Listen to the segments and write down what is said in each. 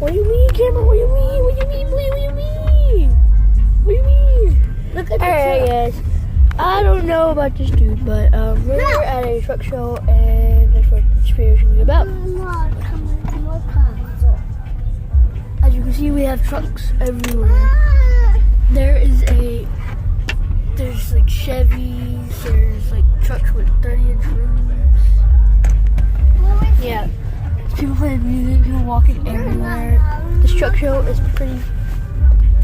What do you mean, Cameron? What do you mean? What do you mean, boy? What do you mean? What do you mean? Look at Alright, guys. I don't know about this dude, but we're at a truck show, and that's what this video is about. As you can see, we have trucks everywhere. There's like Chevys, there's like trucks with 30-inch rims. Yeah, people playing music, people walking everywhere. This truck show is pretty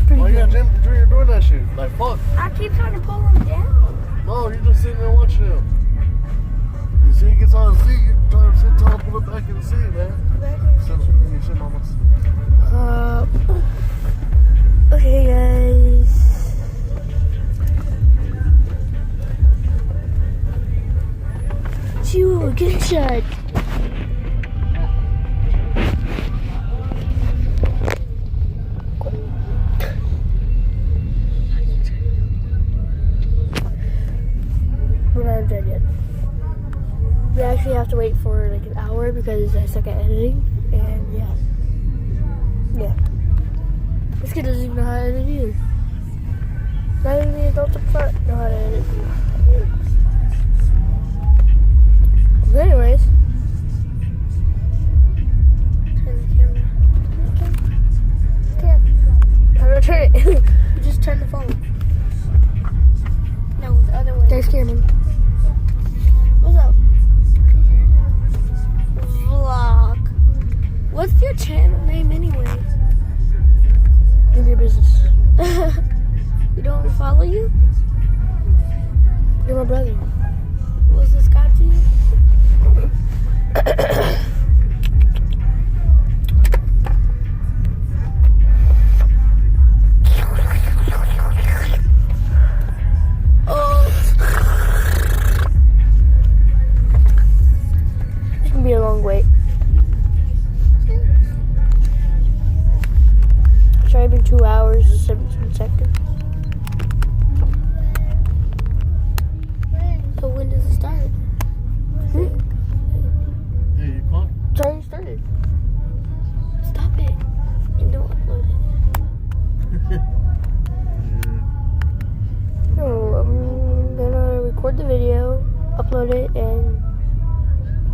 Why you good. got Jim you're doing that shit? Like, fuck. I keep trying to pull him down. No, you're just sitting there watching him. You see, he gets on the seat, you're trying to sit tall, pull it back in the seat, man. Sit, mama. Okay, guys. Chew, get inside. We're not done yet. We actually have to wait for like an hour because I suck at editing, and yeah. This kid doesn't even know how to edit either. Not even the adults up front know how to edit. But anyways, turn the camera. Okay. How do I turn it? You just turn the phone. No, the other way. There's Cameron. What's up? Vlog. What's your channel name anyway? In your business. You don't want me to follow you? You're my brother. What's this guy to you? It's gonna be a long wait. It's already been 2 hours and 17 seconds. So when does it start? Hey, you caught? It's already started. Stop it. And don't upload it. No, I'm gonna record the video, upload it, and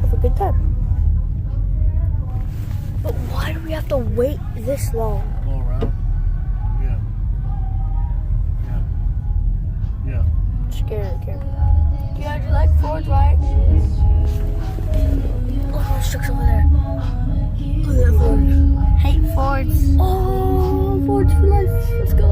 have a good time. But why do we have to wait this long? Go around. Yeah. I'm scared of the camera. You guys like Ford, right? Oh, there's trucks over there. Look at that Ford. Hate Fords. Oh, Fords for life. Let's go.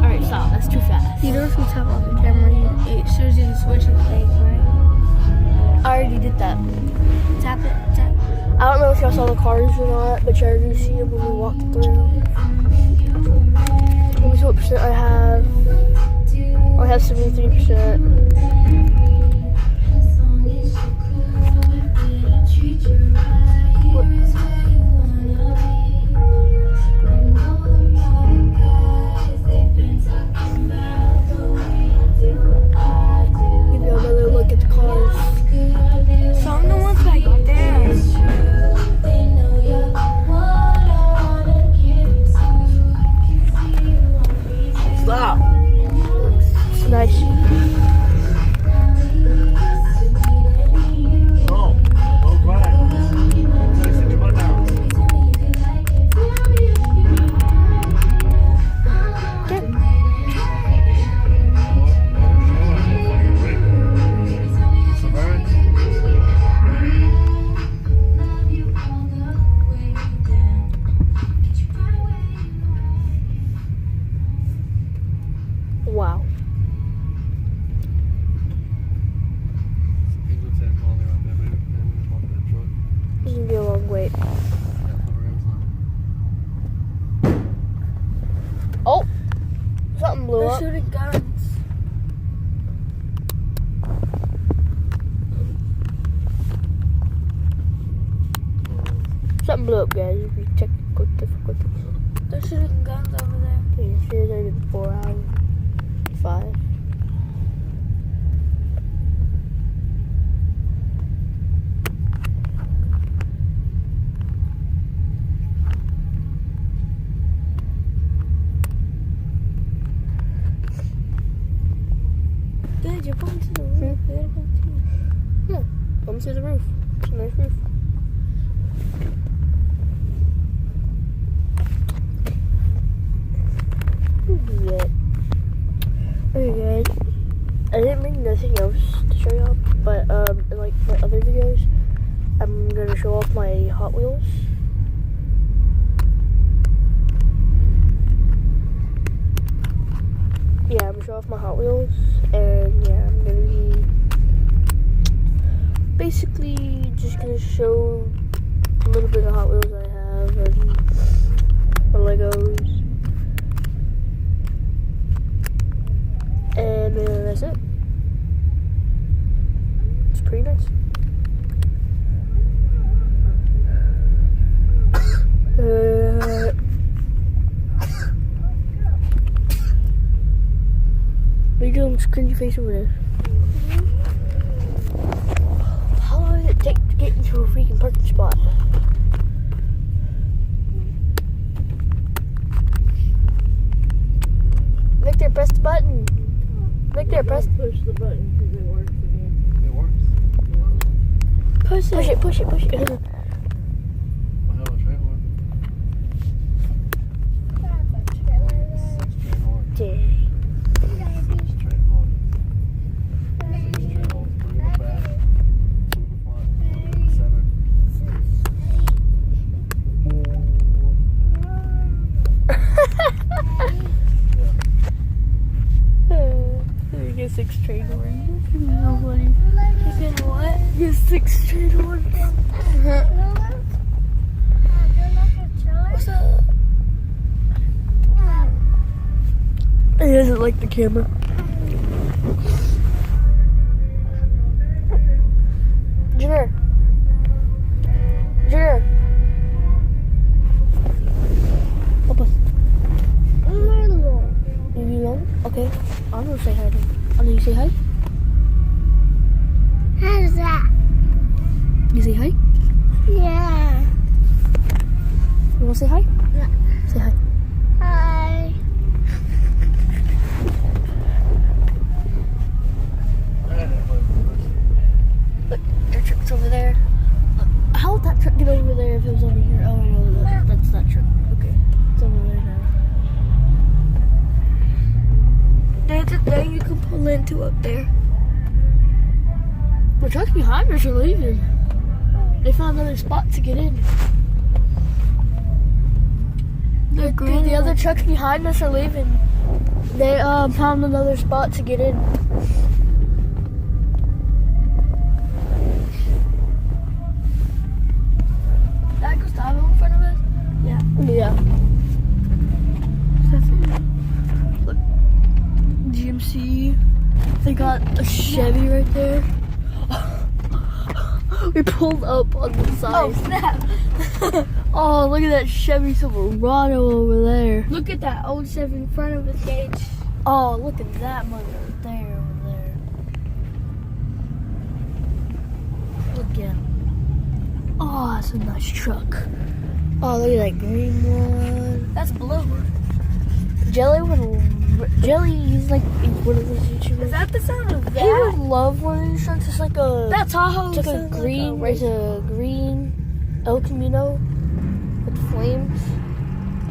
Alright, stop. That's too fast. You know if you tap on the camera, It shows you the switch and thing, right? I already did that. Tap it. Tap. I don't know if y'all saw the cars or not, but you already see them when we walked through. Let me see what percent I have. I have 73%. Give you another look at the cars. So I'm the ones back there. Stop! It's nice. No, don't cry. Just sit your butt down. Wow. This is gonna be a long wait. Oh! Something blew They're up. shooting guns. Something blew up, guys. If you check quick difficulties. They're shooting guns over there. Yeah, here's already been 4 hours. Dad, you're going to the roof. You gotta go to. Yeah, come to the roof. It's a nice roof. Yeah. Okay, guys. I didn't bring nothing else to show y'all, but in like my other videos, I'm gonna show off my Hot Wheels. Yeah, I'm gonna show off my Hot Wheels, and yeah, I'm gonna be basically just gonna show a little bit of Hot Wheels I have and my Legos, and that's it. It's pretty nice. What are you doing? Cringy face over there. How long does it take to get into a freaking parking spot? Victor, press the button. Victor, press. Push the button because it works again. It works? Push it, push it, push it. I have a straight one. Straight one. Dang. Straight one. Straight on. Three in the back. Two in the front. One in the center. You get 6 straight ones. So funny. You said what? You get 6 straight ones. What's up? He doesn't like the camera. Junior. Junior. Help us. You alone? Okay. I'm gonna say hi to him. I'm gonna say hi. How's that? You say hi? Yeah. You wanna say hi? Yeah. Say hi. Hi. Look, your truck's over there. How would that truck get over there if it was over here? Oh, I know that's that truck. Okay, it's over there now. There's a thing you can pull into up there. The trucks behind us are leaving. They found another spot to get in. The other trucks behind us are leaving. They found another spot to get in. That Gustavo in front of us? Yeah. Look, GMC. They got a Chevy right there. We pulled up on the side. Oh, snap. Oh, look at that Chevy Silverado over there. Look at that old Chevy in front of us, Gage. Oh, look at that mother there over there. Look at him. Oh, that's a nice truck. Oh, look at that green one. That's blue. Jelly, he's one of those YouTubers. Is that the sound of He would that? love one of these trucks. It's like a That Tahoe it's like a sounds green, like it's a green El Camino with flames.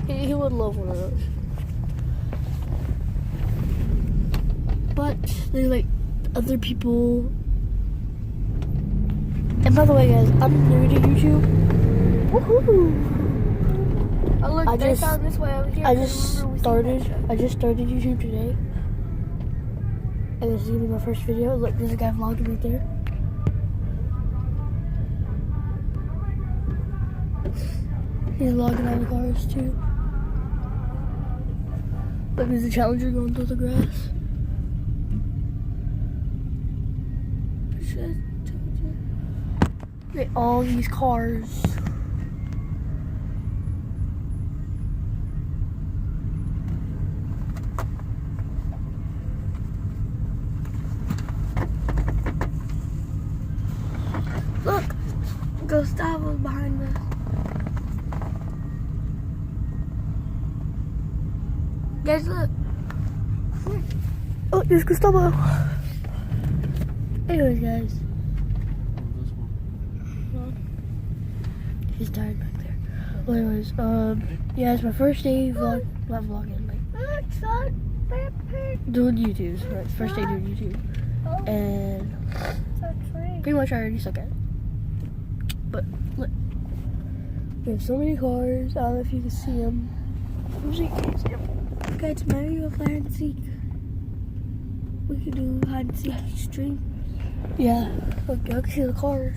He would love one of those. But there's like other people. And by the way, guys, I'm new to YouTube. Woohoo! Oh, look, I they just- found this way over here. I 'cause just remember we seen that truck. started YouTube today. And this is gonna be my first video. Look, there's a guy vlogging right there. He's vlogging all the cars too. Look, there's a Challenger going through the grass. Look at all these cars. Look, Gustavo's behind us. Guys, look. Oh, there's Gustavo. Anyways, guys, This one. he's tired back there. Well, anyways, yeah, it's my first day not vlogging, like doing YouTube. It's my first day doing YouTube, and pretty much I already suck at it. But look, we have so many cars. I don't know if you can see them. Usually you can't see them. Okay, it's Mario of hide and seek. We could do hide and seek stream. Yeah, look, y'all can see the cars.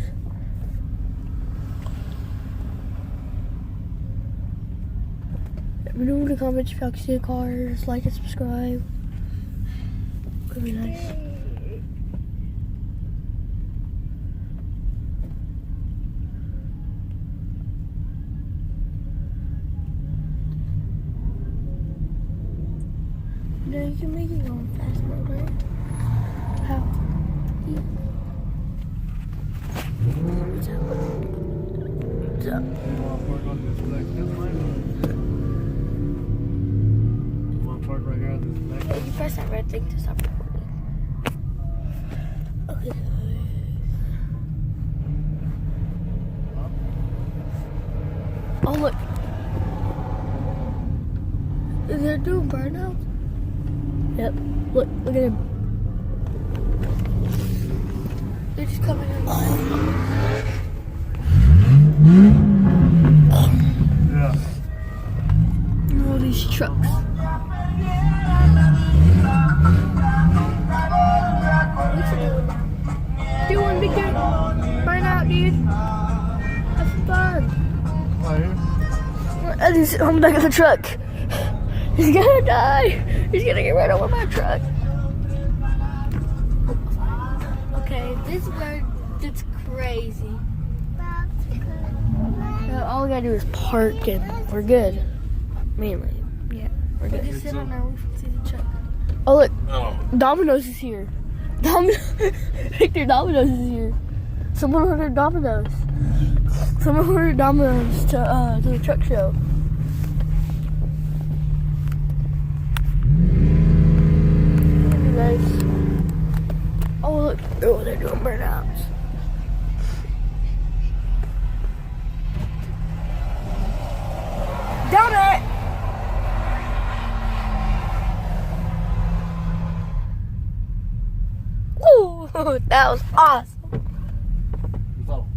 Let me know in the comments if y'all can see the cars. Like and subscribe. That'd be nice. No, you can make it go on fast mode, right? How? What's up? What's up? You want to park on this black this lane? You want to park right here on this black You press that red thing to stop recording. Okay. Oh, look. They're doing burnouts? Yep. Look at him. They're just coming in. Yeah. All these trucks. What's it doing, big dude? Burn out, dude. Have some fun. Right here? And he's on the back of the truck. He's gonna die. He's gonna get right over my truck. Okay, this bird, it's crazy. All we gotta do is park and we're good. Mainly. Yeah, we're We good. can sit on our roof and see the truck. Oh look, Oh. Domino's is here. Victor, Domino's is here. Someone ordered Domino's. Someone ordered Domino's to the truck show. Nice. Oh look, oh they're doing burnouts. Down it! Woo! That was awesome. So,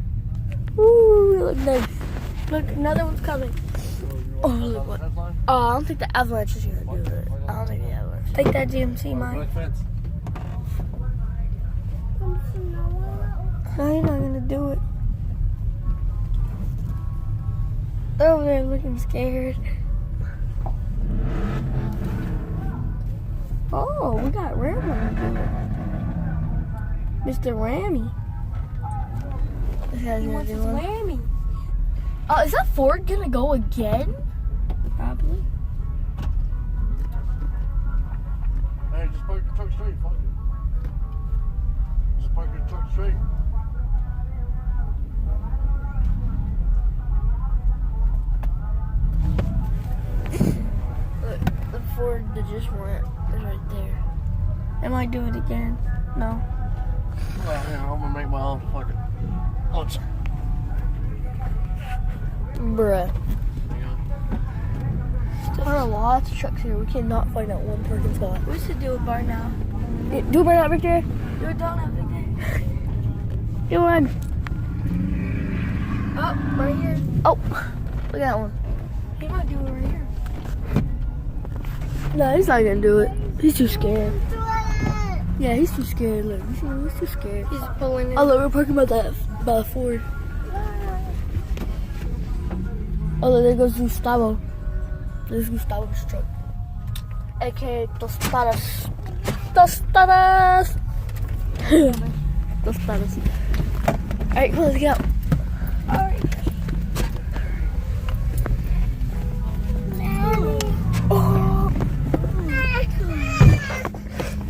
Ooh, it looked nice. Look, another one's coming. Oh, look what. that line? I don't think the avalanche is gonna do it. I don't think the avalanche. Take that GMC, Mike. Black fence. No, you're not gonna do it. They're over there looking scared. Oh, we got Ram on the Mr. Rammy. This guy's He gonna wants do his one. whammy. Is that Ford gonna go again? Probably. Hey, just park the truck straight. Fuck it. Just park your truck straight. Look, the Ford that just went is right there. Am I do it again? No. Well, yeah, I'm gonna make my own fucking lunch. Bruh. There are lots of trucks here. We cannot find out one parking spot. We should do a bar now. Do it right now, Victor. Do a donut, Victor. Do one. Oh, right here. Oh, look at that one. He might do it right here. No, he's not gonna do it. He's too scared. Yeah, he's too scared. Look, he's too scared. He's pulling in. Oh, look, we're parking by the Ford. Oh, look, there goes Gustavo. There's Gustavo's truck. AKA Tostadas. Tostadas! Tostadas. Alright, come on, let's go. Alright. Oh.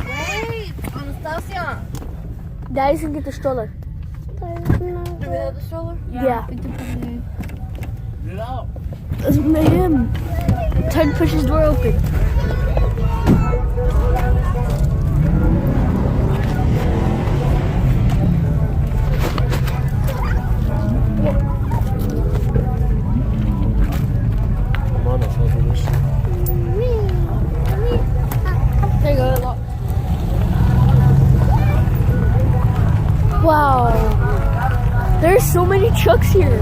Wait, Anastasia. Daddy's gonna get the stroller. Do we have the stroller? Yeah. Get out. That's him. Ted pushes his door open. There you go. Wow. There's so many trucks here.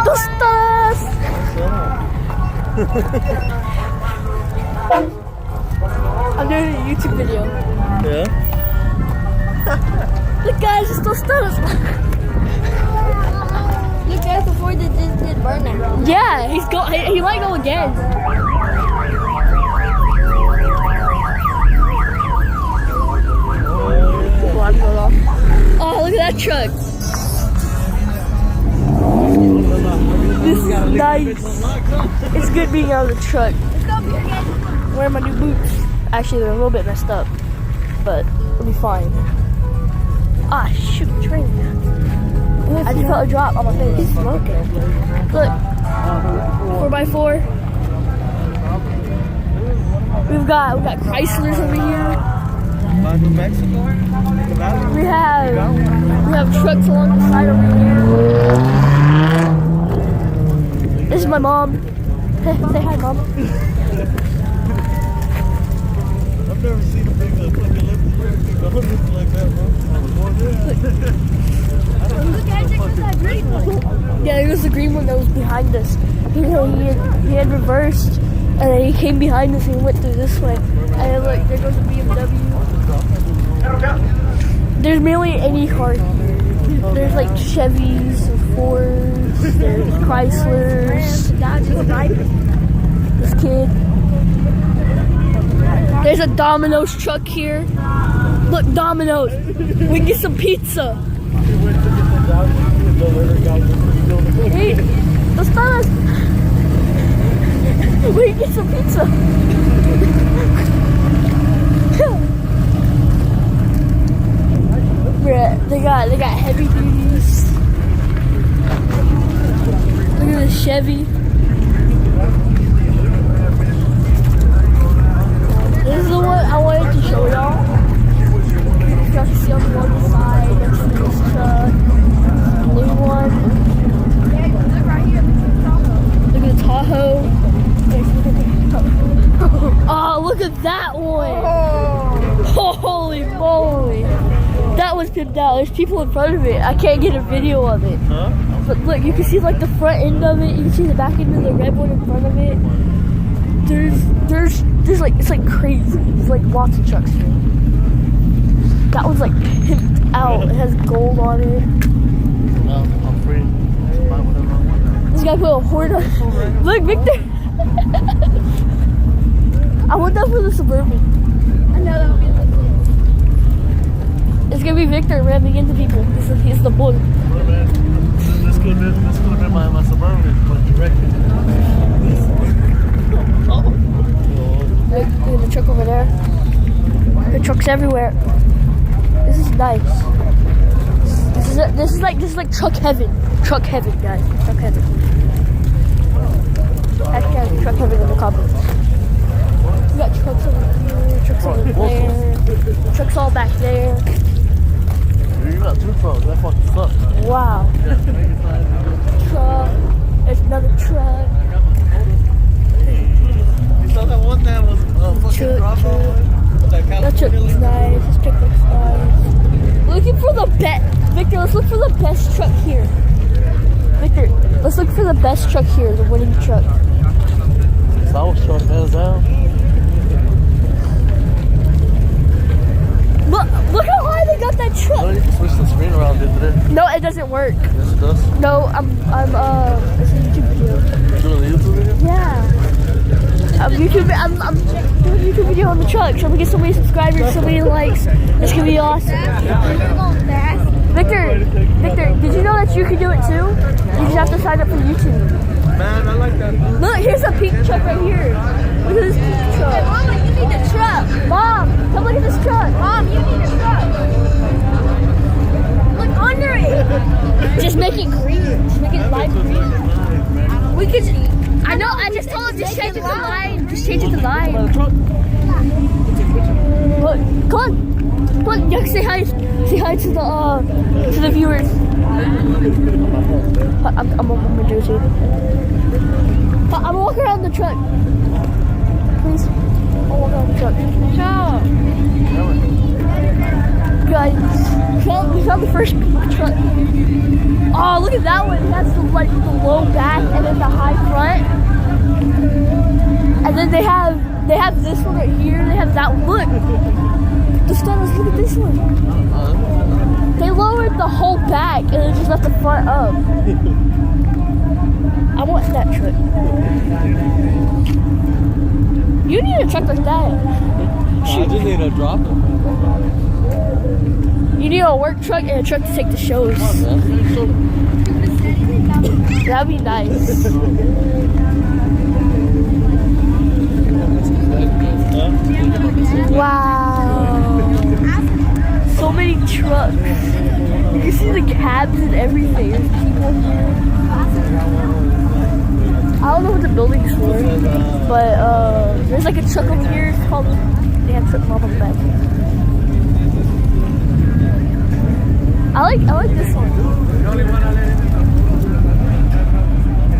Tostas! I'm doing a YouTube video. Yeah? Look guys, it's Tostas! Look at before they did burn it. Yeah, he might go again. Oh, look at that truck. This is nice. It's good being out of the truck. Wearing my new boots. Actually, they're a little bit messed up, but it'll be fine. Ah, shoot, train. I just felt a drop on my face. He's smoking. Look, 4x4. We've got Chryslers over here. We have trucks along the side over here. This is my mom. Say hi, mom. I've never seen a big fucking lift like that, bro. Yeah, there was the green one that was behind us. You know, he had reversed, and then he came behind us and he went through this way. And then look, there goes the BMW. There's mainly any car here. There's like Chevys, Fords, there's Chryslers. This kid. There's a Domino's truck here. Look, Domino's. We can get some pizza. Hey, let's start. We can get some pizza. They got heavy duties. Look at this Chevy. This is the one I wanted to show y'all. You guys can see on the other side next to this truck. Blue one. Look at the Tahoe. Oh, look at that one. Holy moly. That was pimped out. There's people in front of it. I can't get a video of it. Huh? But look, you can see like the front end of it. You can see the back end of the red one in front of it. There's like, it's like crazy. There's like lots of trucks here. That one's like pimped out. It has gold on it. No, I'm free. Buy whatever I want. This guy put a horn on. Look, Victor. I want that for the Suburban. I know that would be like It's gonna be Victor ramming into people. He's the bull. Well, man, this could have been my Suburban, but you reckon? Look at the truck over there. The trucks everywhere. This is nice. This is like truck heaven. Truck heaven, guys. Truck heaven. Hashtag truck heaven in the comments. We got trucks over here, trucks over there, trucks all back there. You got two trucks. That fucking sucks. Wow. Truck. There's another truck. You saw that one that was fucking drop off? That truck looks nice. This truck looks nice. Looking for the best. Victor, let's look for the best truck here. Victor, let's look for the best truck here, the winning truck. So I was trying to hands down. Look how high they got that No, truck. you can switch the screen around, didn't it? No, it doesn't work. Yes, it does. No, it's a YouTube video. You doing a YouTube video? Yeah. I'm doing a YouTube video on the truck. So we get so many subscribers, so many likes. It's gonna be awesome. Victor, did you know that you can do it too? You just have to sign up for YouTube. Man, I like that. Look, here's a pink truck right here. Look at this pink truck. Mama, you need a truck. Mom, come look at this truck. Mom, you need a truck. Look under it. Just make it green. Just make it light green. We could. I know. I just told him just change it to lime. Just change it to lime. Look, come on. Come on, you can say hi. Say hi to the viewers. I'm gonna do it too. I'm gonna walk around the truck. Please. I'll walk around the truck. Ciao. found the first truck. Oh, look at that one. It has the low back and then the high front. And then they have this one right here. They have that one. Look. The stunners, look at this one. They lowered the whole back and then just left the front up. I want that truck. You need a truck like that. I just need to drop it. You need a work truck and a truck to take the shows. That'd be nice. Wow. So many trucks. You can see the cabs and everything. There's people here. I don't know what the building's for, but there's like a truck over here. It's called, they have truck mob on the back. I like this one.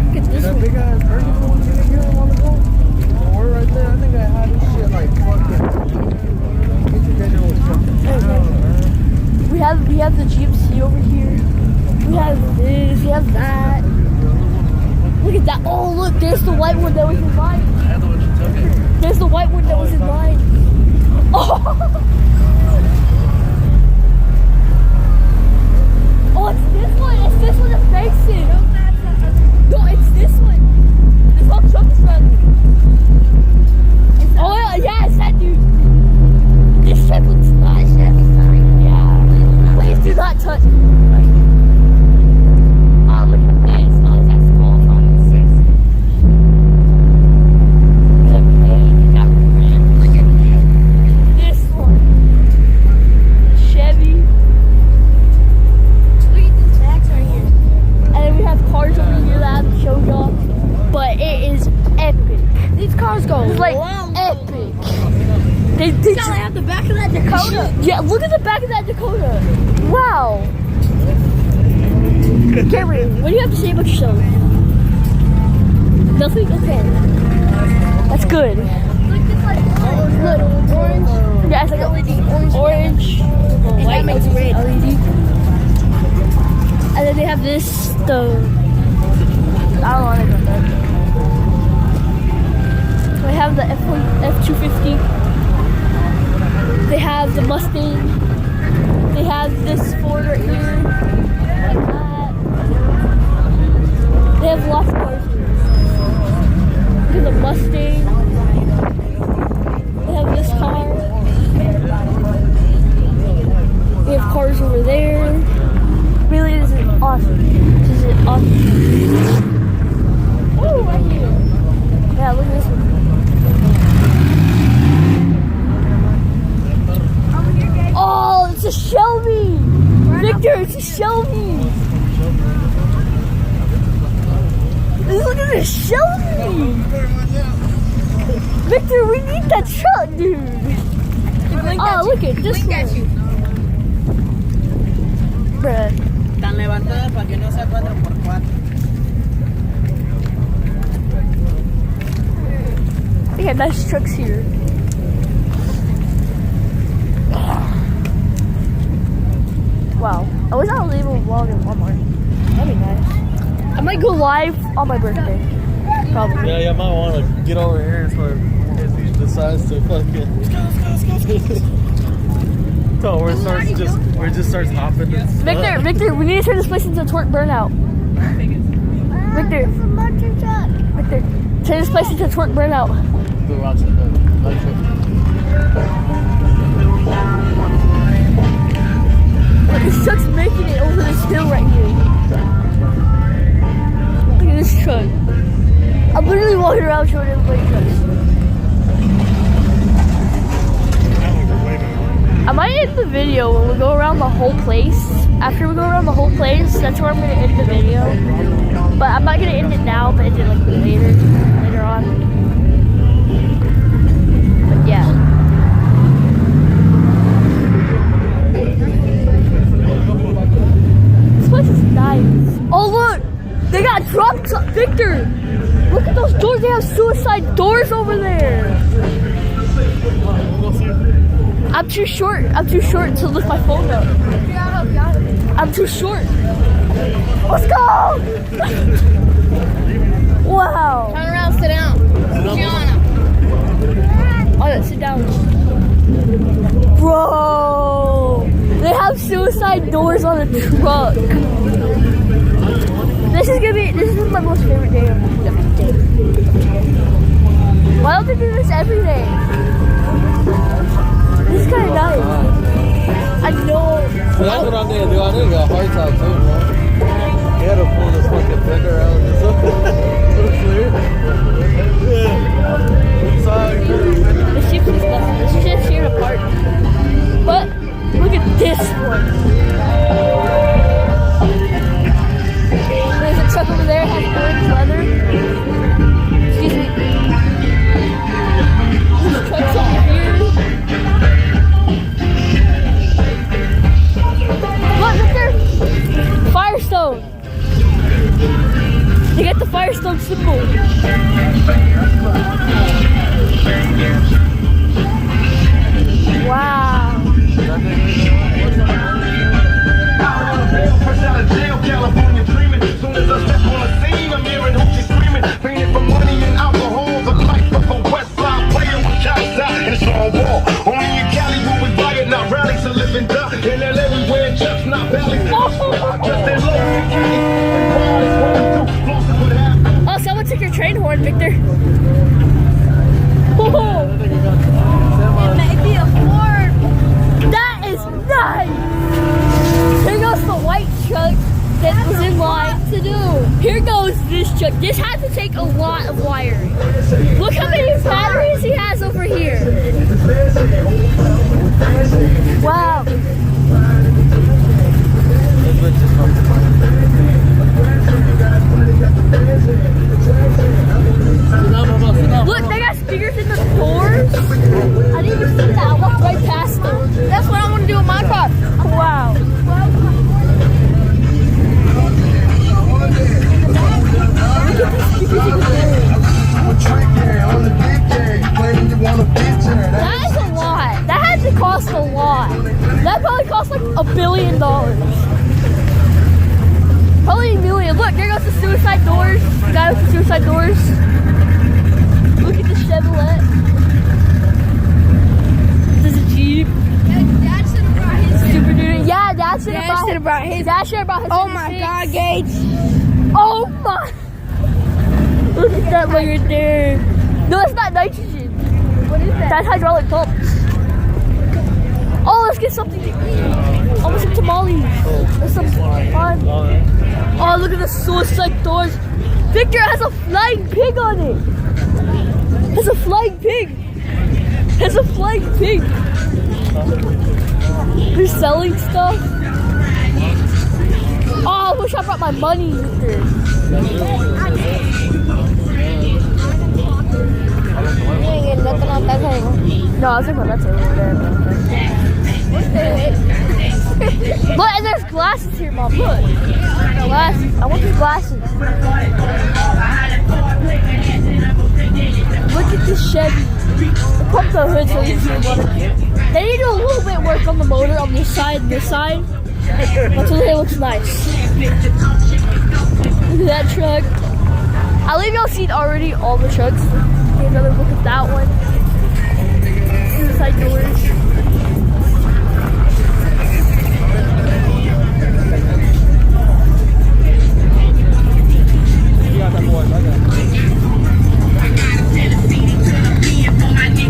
Look at this one. Big ass burger phone you didn't get a while ago. We're right there. I think I had this shit like fucking. We have the GMC over here. We have this. We have that. Look at that. Oh look, there's the white one that was in mine. There's the white one that was in mine. Oh. Oh, it's this one. It's this one that's facing. No, it's this one. This whole truck is running. Oh, yeah, it's that dude. This truck looks nice. Yeah. Please do not touch it. Oh, look at this. Oh, that's small fun. Look at this one. Chevy. Cars over here that I haven't showed y'all, but it is epic. These cars go like epic. They just have the back of that Dakota. Yeah, look at the back of that Dakota. Wow. Cameron, what do you have to say about yourself? Nothing? Okay. That's good. Look, orange. Yeah, it's like LED. Orange. White makes red. LED. And then they have this, I don't want to go there. They have the F-250. They have the Mustang. They have this Ford right here. Like that. They have lots of cars here. Look at the Mustang. They have this car. They have cars over there. Really, this is awesome. This is awesome. Oh, right here. Yeah, look at this one. Oh, it's a Shelby. Victor, it's a Shelby. Look at this Shelby. Victor, we need that truck, dude. Oh, look at this one. Bruh. Están levantadas para que no sea 4x4. They got nice trucks here. Wow. I was not leaving a vlog in Walmart. That'd be nice. I might go live on my birthday. Probably. Yeah, you might want to get over here so if he decides to fucking. So we're just starts hopping. Victor, we need to turn this place into a torque burnout. Victor, turn this place into a torque burnout. Look, this truck's making it over this hill right here. Look at this truck. I'm literally walking around showing everybody trucks. I might end the video when we go around the whole place. After we go around the whole place, that's where I'm going to end the video. But I'm not going to end it now, but end it like later on. But yeah. This place is nice. Oh look! They got drop top. Victor! Look at those doors. They have suicide doors over there. I'm too short to lift my phone up. I'm too short. Let's go! Wow. Turn around, sit down. Gianna. Oh, yeah, sit down. Bro, they have suicide doors on the truck. This is my most favorite day of the day. Why don't they do this every day? This is kind of nice. I know. That's what I'm gonna do. I need to get a heart attack too, bro. You gotta pull this fucking finger out. The sheep's disgusting. This shit's here apart. But look at this one. There's a truck over there, has orange leather. Excuse me. There's trucks over here. Look, Victor! Firestone! They got the Firestone symbol. Wow. Fresh out of jail, California dreaming. Soon as I step on the scene, I'm hearing hoochies screaming. Painted for money and alcohol. The life of a West Side player with shots out and strong wall. Only in Cali will we buy it, not rallies to live and die. In LA we wear chucks, not valleys. Just in low and Cali. Oh, someone took your train horn, Victor. Oh, Maybe a Ford. that is nice. Here goes the white truck that was in line to do. Here goes this truck. This has to take a lot of wiring. Look how many batteries he has over here. Wow. Look, they got speakers in the doors. I didn't even see that. I walked right past them. That's what I want to do with my car. Wow. That is a lot. That had to cost a lot. That probably cost like $1 billion. Probably $1 million. Look, there goes the suicide doors. The guy with the suicide doors. Look at the Chevrolet. There's a Jeep. Dad should have brought his. Super duper. Yeah, Dad should have brought his. Dad should have brought his. Oh my God, Gates. Oh my! Look at that one right there. No, that's not nitrogen. What is that? That's hydraulic pumps. Oh, let's get something to eat. Almost some tamales. There's some fun. Oh, look at the suicide doors. Victor has a flying pig on it. Has a flying pig. Has a flying pig. They're selling stuff. Oh, I wish I brought my money with her. You ain't getting nothing off that table. No, I was thinking about that table. Look, and there's glasses here, Mom. Look. Glasses. I want these glasses. Look at this Chevy. They pump the hood so you can see water. They need to do a little bit work on the motor on this side and this side. But today it looks nice. Look at that truck. I believe y'all seen already all the trucks. Take another look at that one. Suicide doors.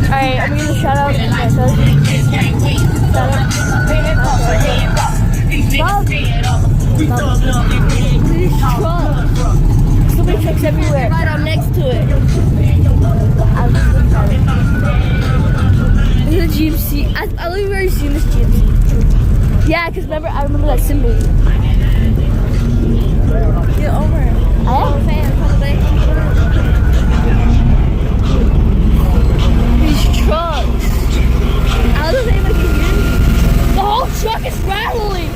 Alright, I'm gonna shout out myself. Shout out. These trucks. So many trucks everywhere. Right on next to it. This is a GMC. I believe we've already seen this GMC. Yeah, because remember, I remember that symbol. Get over it. I am. These trucks. I don't know if anybody can hear me. The whole truck is rattling.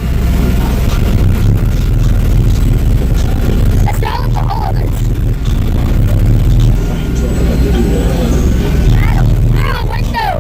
That's not like the whole other. Out the window.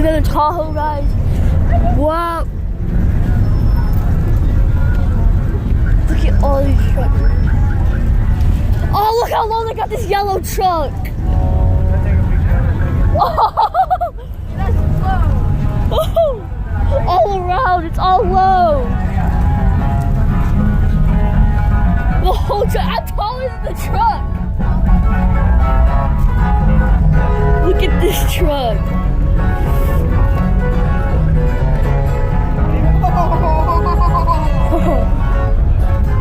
another Tahoe, guys. Wow. Look at all these trucks. Oh, look how long they got this yellow truck. That's low. All around, it's all low. The whole truck, I'm taller than the truck. Look at this truck.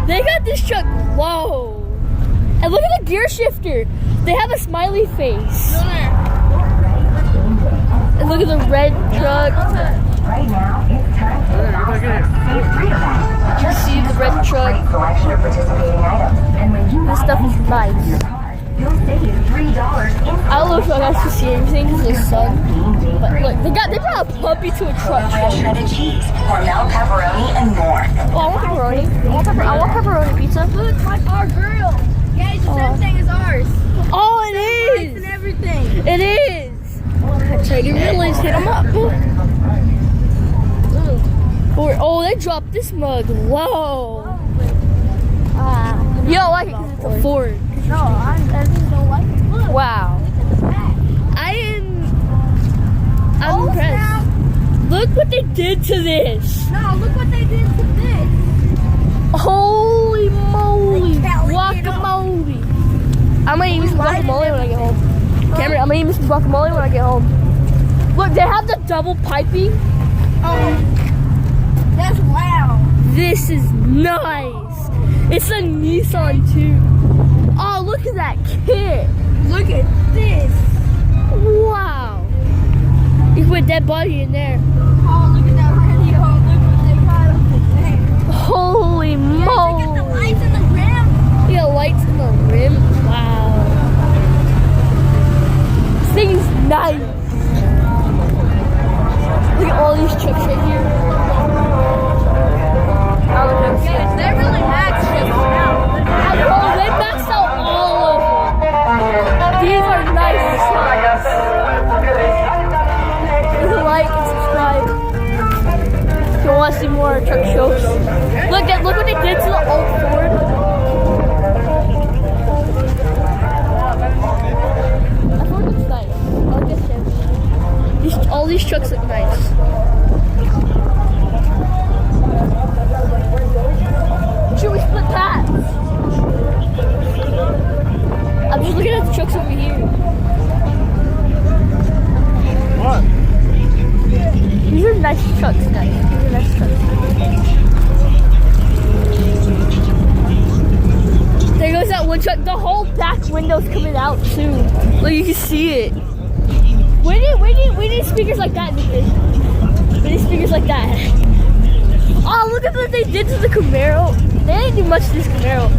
They got this truck low. And look at the gear shifter. They have a smiley face. And look at the red truck. Right now, it's time for the Fast Save Free event. Just See the red truck. great selection of participating items. And when you This buy stuff is anything nice. from your car, you'll save $3 instantly. I don't know if y'all guys can see everything because of the sun. But look, they brought a puppy to a truck Fresh show. shredded cheese, Hormel pepperoni, and more. Oh, I want pepperoni. I want pepperoni pizza. Look, our grill. Yeah, it's the same thing as ours. Oh, it Lights and is. everything. It is. Tiger Realize hit them up. Oh, they dropped this mug. Whoa. You don't like it because it's a Ford. No, I just don't like it. Look, Wow. I'm impressed. Look what they did to this. no, look what they did to this. Holy moly. They can't leave it Guacamole. I'm gonna eat me some guacamole when I get home. Cameron, I'm gonna eat me some guacamole when I get home. Look, they have the double piping. That's loud. This is nice. It's a Nissan too. Oh, look at that kit. Look at this. Wow. You put a dead body in there. Oh, look at that radio. Look what they got up there. Holy Look at the moly. lights in the rim. Look at the lights in the rim. Wow. This thing's nice. Look at all these trucks right here. Oh, look at They really maxed this out. Oh, they maxed out all of them. These are nice trucks. Leave a like and subscribe if you want to see more truck shows. Look what they did to the old Ford. That Ford looks nice. I like this Chevy. All these trucks look nice. Should we split paths? I'm just looking at the trucks over here. What? These are nice trucks, guys. These are nice trucks. There goes that one truck. The whole back window's coming out too. Look, you can see it. We need speakers like that, Nick. We need speakers like that. Oh, look at what they did to the Camaro. They didn't do much to this Camaro,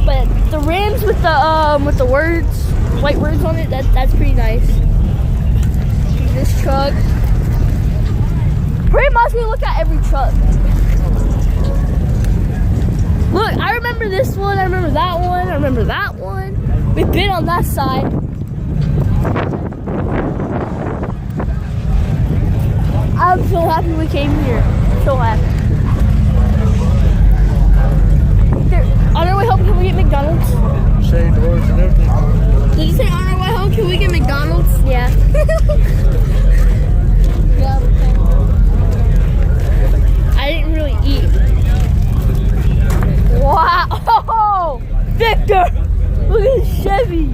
but the rims with the words, white words on it, that's pretty nice. This truck. Pretty much we look at every truck. Look, I remember this one, I remember that one, I remember that one. We've been on that side. I'm so happy we came here. So happy. On our way home, can we get McDonald's? Shade doors and everything. Did you say on our way home, can we get McDonald's? Yeah. Yeah. I didn't really eat. Wow. Oh, Victor! Look at this Chevy.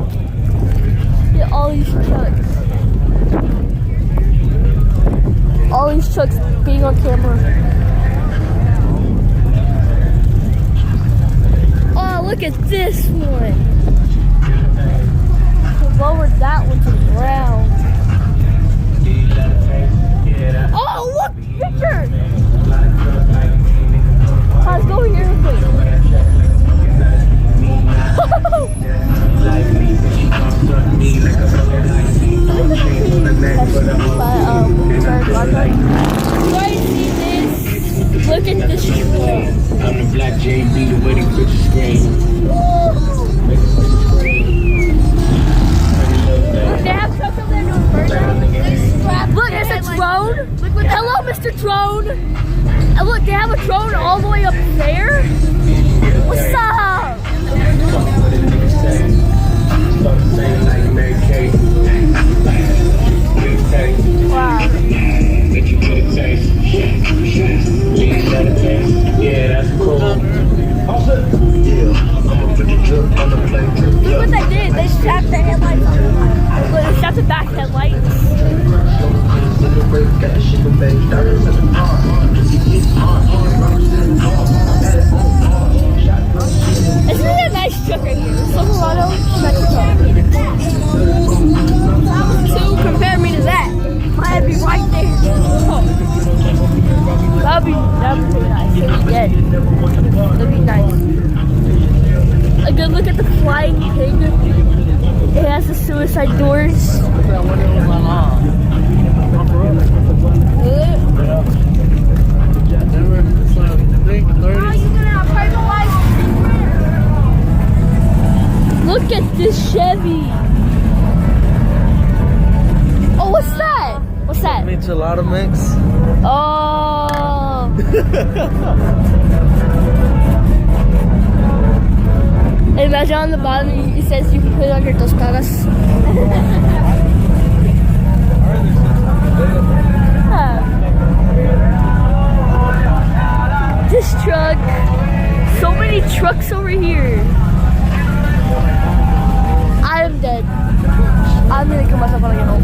Look at all these trucks. All these trucks being on camera. Oh, look at this one. Lowered that one to the ground. Oh, look, Victor! Let's go here real quick. Look at this truck. I'm the black JB, the wedding picture screen. Look what they did. They strapped the headlights on. Look, they strapped the back headlights. Isn't it a nice truck right here? Silverado Mexico. So compare me to that. I'd be right there. Oh. That'd be pretty nice. Yeah. That'd be nice. A good look at the flying pig. It has the suicide doors. Look at this Chevy. Oh, what's that? What's that? Enchilada mix. Oh. Imagine on the bottom it says you can put it on your tostadas. This truck. So many trucks over here. I am dead. I'm gonna kill myself when I get home.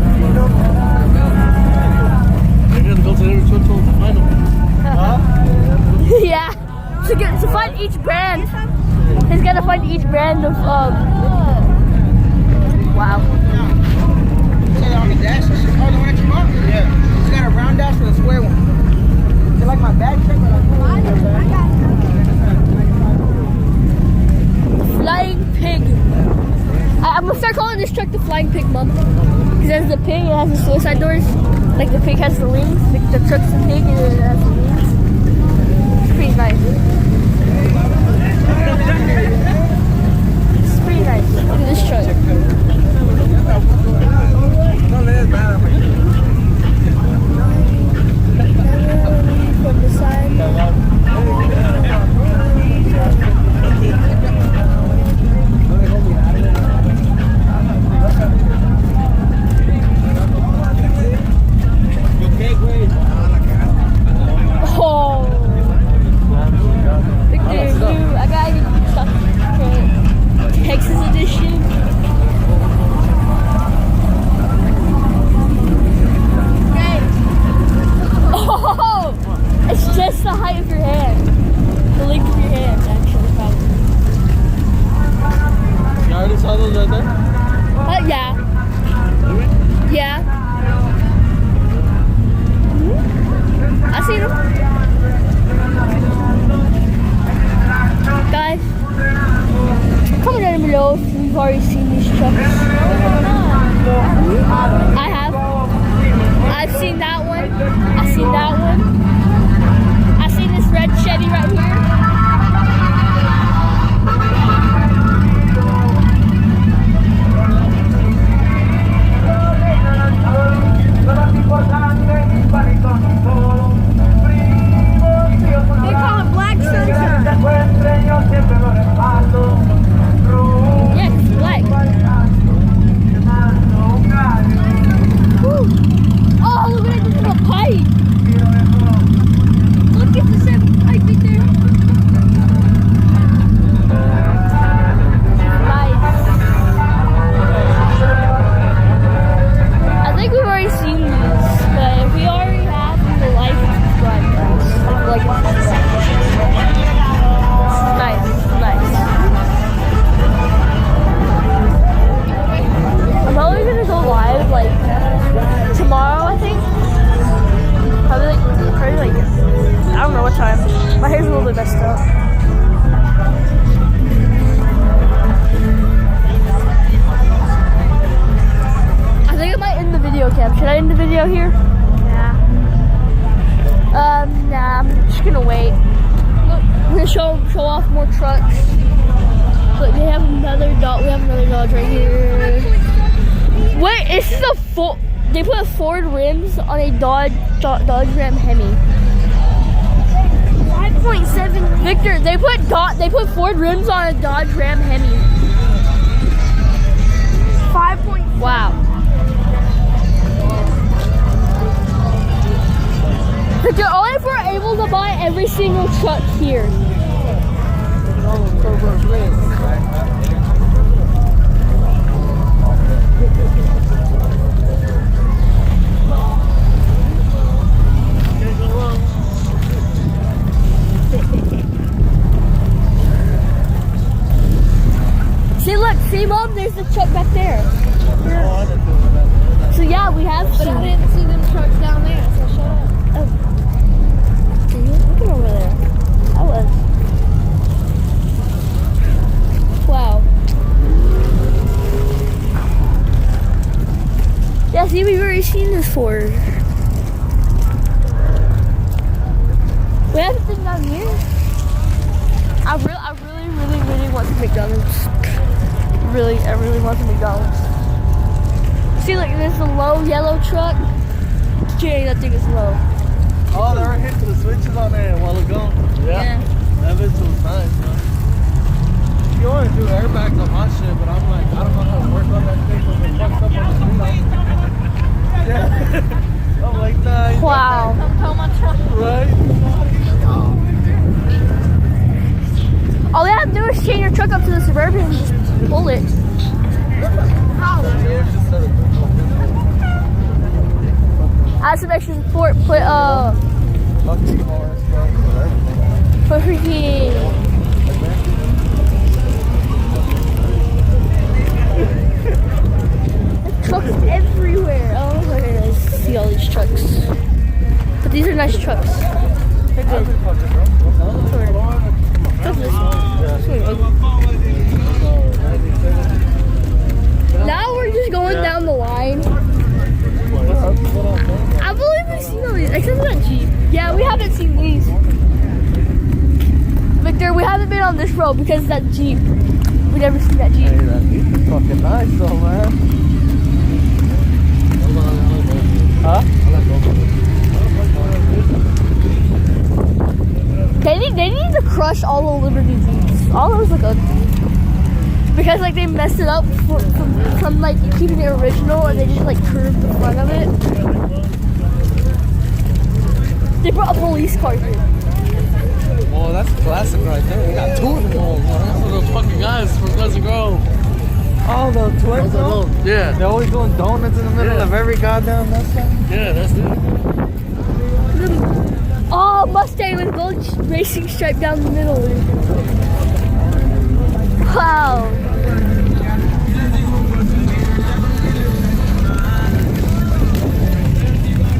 You're gonna go to every truck to find them. Yeah. To find each brand. He's gotta find each brand of wow. On the dash, oh, the one that you bought? Yeah. It's got a round dash with a square one. You like my bag trick? Flying pig. I'm gonna start calling this truck the Flying Pig Mom. Because as the pig, it has the suicide doors. Like the pig has the wings. The truck's the pig and it has the wings. It's pretty nice. It's pretty nice. Look at this truck. From the side. Oh, Victor, I gotta get stuff for Texas edition. Okay. Oh, it's just the height of your hand, the length of your hand, actually, probably. You already saw those right there? Yeah. Yeah. I see them. Guys, comment down below if you've already seen these trucks. I have. I've seen that one. I've seen that one. I've seen this red Chevy right here. They call it Black Sunshine. Yeah, it's black. Woo. Oh, look at this little pipe. Look at this pipe right there. Nice. I think we've already seen these, but if we already have, we will like and subscribe, guys. Like and subscribe. Nice, nice. I'm probably gonna go live like tomorrow, I think. Probably like I don't know what time. My hair's a little bit messed up. I think I might end the video, Cam. Should I end the video here? Yeah. Nah, I'm just gonna wait. Look, we're gonna show off more trucks. Look, we have another Dodge. We have another Dodge right here. Wait, this is a full. They put Ford rims on a Dodge Ram Hemi. 5.7. Victor, they put Ford rims on a Dodge Ram Hemi. 5.7. Wow. Victor, only if we're able to buy every single truck here. See, look, see, Mom, there's the truck back there. Oh, I didn't do that. So yeah, we have But seen I it. didn't see them trucks down there, so shut up. See, look at over there. That was. Wow. Yeah, see, we've already seen this before. We have something down here. I really want some McDonald's. I really want some McDonald's. See, like, there's a low yellow truck. Jerry, that thing is low. Oh, they were hitting the switches on there a while ago. Yeah. That bitch was nice, man. You want to do airbags on my shit, but I'm like, I don't know how to work on that thing when it fucked up on the street. Yeah. I'm like, nah. you Wow. Come tow my truck. Right? All you have to do is chain your truck up to the Suburban and just pull it. Add some extra support. Put freaking. Trucks everywhere. Oh my goodness. See all these trucks. But these are nice trucks. They're good. Look at this one. Now we're just going down the line. I believe we've seen all these, except for that Jeep. Yeah, we haven't seen these. Victor, we haven't been on this road because of that Jeep. We never seen that Jeep. Hey, that Jeep is fucking nice though, man. Huh? They need to crush all the Liberty Jeeps. All those look ugly. Because like they messed it up from like keeping it original and they just like curved the front of it. They brought a police car here. Well, that's classic right there. We got two of them. That's for those fucking guys from Pleasant Grove. Oh, the twins? Yeah. They're always doing donuts in the middle of every goddamn Mustang. Yeah, that's it. Oh, Mustang with gold racing stripe down the middle. Wow.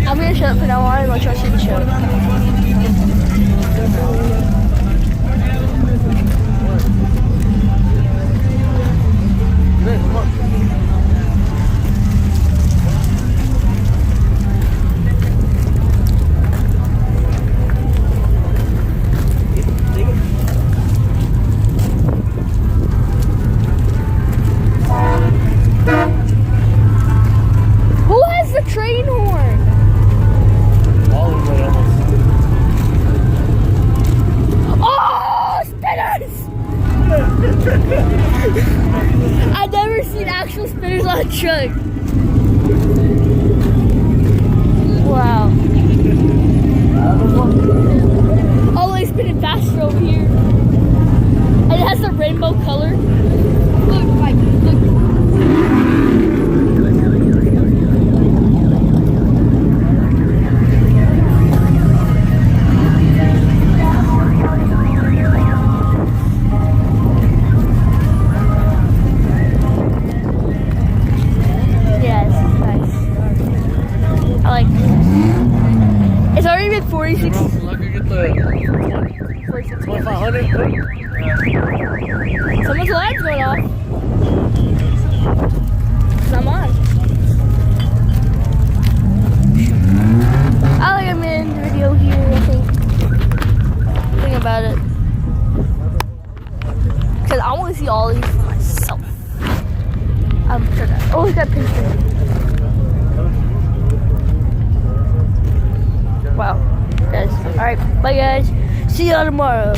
I'm gonna shut up for now on and let y'all see the show. Come on. Who has the train horn? All the way almost. Oh, spinners! I've never seen actual spinners on a truck. Wow. Oh, they spinning faster over here. And it has the rainbow color. Look, Mike, look. Yes, nice. I like this. It's already been 46. I could get the 2500. Someone's alarm's going off. I'm on. I think I'm gonna end the video here, I think. Think about it. Because I want to see all these for myself. I'm sure that. Oh, look at that picture. Wow. Guys. Alright, bye guys. See y'all tomorrow.